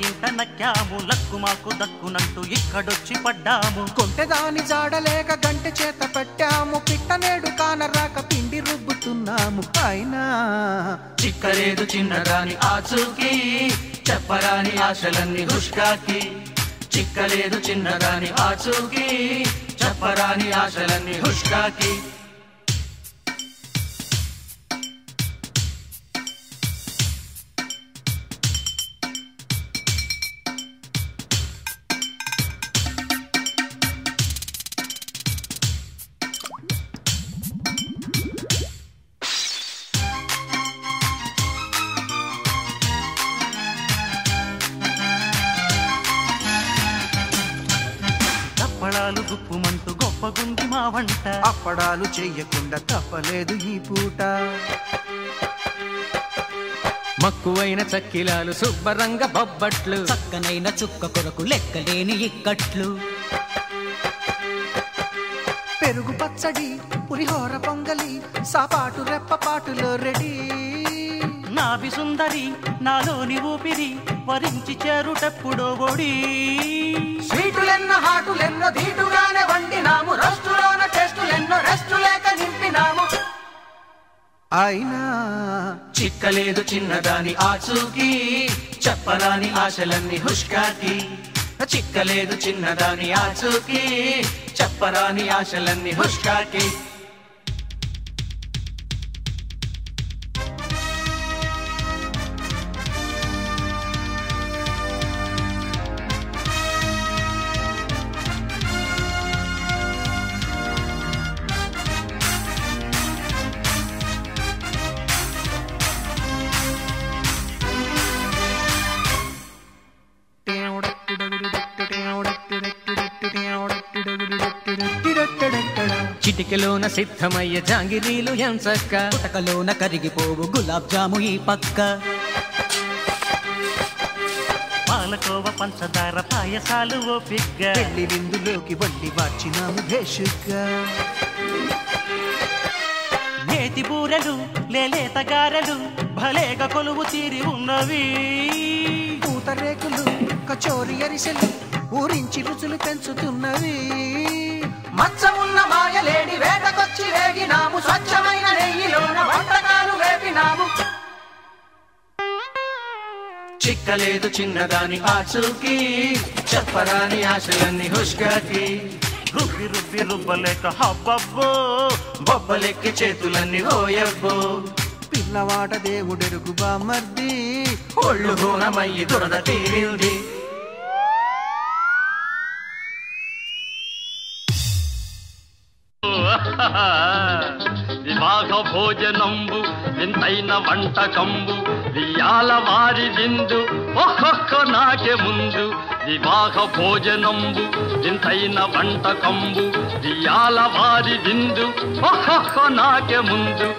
ఇంట నక్కాము లక్కు మాకు దక్కునంటూ ఇక్కడొచ్చి పడ్డాము కొంటెదాని జాడలేక గంటె చేత పెట్టాము పిట్టనేడు కానరాక పిండి రుబ్బుతున్నాము అయినా చిక్కలేదు చిన్నదాని ఆచూకీ చెప్పరాని ఆశలన్నీ హుష్కాకి చిక్కలేదు చిన్నదాని ఆచూకీ చెప్పరాని ఆశలన్నీ హుష్కాకి అప్పడాలు గుప్పుమంటూ గొప్పగుంది మా వంట అప్పడాలు చెయ్యకుండా తప్పలేదు ఈ పూట మక్కువైన చక్కిలాలు శుభ్రంగా బొబ్బట్లు చక్కనైన చుక్క కొరకు లెక్కలేని ఇక్కట్లు పెరుగు పచ్చడి పులిహోర పొంగలి సాపాటు రెప్పపాటులో రెడీ నాభి సుందరి నాలోని ఊపిరి వరించి చేరుటెప్పుడో ఒడి స్వీటులెన్నో హాటులెన్నో ధీటుగానే వండినాము రస్టులోన టెస్టులెన్నో రెస్టు లేక నింపినాము అయినా చిక్కలేదు చిన్నదాని ఆచూకీ చెప్పరాని ఆశలన్నీ హుష్కాకి చిక్కలేదు చిన్నదాని ఆచూకీ చెప్పరాని ఆశలన్నీ హుష్కాకి చిటికెలోన సిద్ధమయ్యే జాంగిరీలు ఎంచక్క పుటకలోన కరిగిపోవు గులాబ్ జాము ఈ పక్క పాలకోవ పంచదార పాయసాలు ఓపిగ్గా పెళ్లి విందులోకి వడ్డీ మార్చినాము భేషుగ్గా నేతి బూరెలు లేలేత గారెలు భలేగా కొలువు తీరి ఉన్నవి పూతరేకులు కచోరి అరిసెలు ఊరించి రుచులు పెంచుతున్నవి మచ్చమున్న మాయలేడి వేటకొచ్చి వేగినాము స్వచ్ఛమైన నెయ్యిలోన వంటకాలు వేపినాము చిక్కలేదు చిన్నదాని ఆచూకీ చెప్పరాని ఆశలన్నీ హుష్కాకి రుబ్బి రుబ్బి రుబ్బలేక హబ్బబ్బో బొబ్బలెక్కి చేతులన్నీ ఓయబ్బో పిల్లవాడ దేవుడెరుగు బామర్ది ఒళ్ళు హోనమయ్యి దురద తీరింది వివాహ భోజనంబు వింతైన వంటకంబు వియాల వారి విందు ఒక్కొక్క నాకే ముందు వివాహ భోజనంబు వింతైన వంటకంబు వియాల వారి విందు ఒక్కొక్క నాకే ముందు